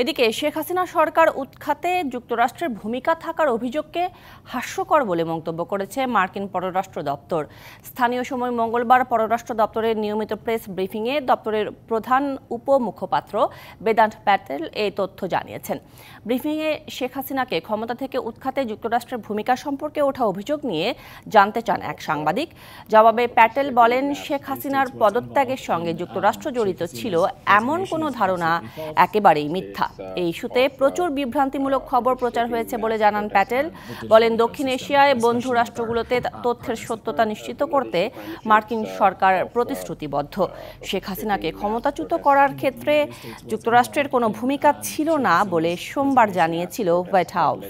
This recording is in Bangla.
এদিকে শেখ হাসিনা সরকার উৎখাতে যুক্তরাষ্ট্রের ভূমিকা থাকার অভিযোগকে হাস্যকর বলে মন্তব্য করেছে মার্কিন পররাষ্ট্র দপ্তর। স্থানীয় সময় মঙ্গলবার পররাষ্ট্র দপ্তরের নিয়মিত প্রেস ব্রিফিংয়ে দপ্তরের প্রধান উপমুখপাত্র বেদান্ত প্যাটেল এই তথ্য জানিয়েছেন। ব্রিফিংয়ে শেখ হাসিনাকে ক্ষমতা থেকে উৎখাতে যুক্তরাষ্ট্রের ভূমিকা সম্পর্কে ওঠা অভিযোগ নিয়ে জানতে চান এক সাংবাদিক। জবাবে প্যাটেল বলেন, শেখ হাসিনার পদত্যাগের সঙ্গে যুক্তরাষ্ট্র জড়িত ছিল এমন কোনো ধারণা একেবারেই মিথ্যা। এই ইস্যুতে প্রচুর বিভ্রান্তিমূলক খবর প্রচার হয়েছে বলে জানান প্যাটেল। বলেন, দক্ষিণ এশিয়ায় বন্ধু রাষ্ট্রগুলোতে তথ্যের সত্যতা নিশ্চিত করতে মার্কিন সরকার প্রতিশ্রুতিবদ্ধ। শেখ হাসিনাকে ক্ষমতাচ্যুত করার ক্ষেত্রে যুক্তরাষ্ট্রের কোনো ভূমিকা ছিল না বলে সোমবার জানিয়েছিল হোয়াইট হাউস।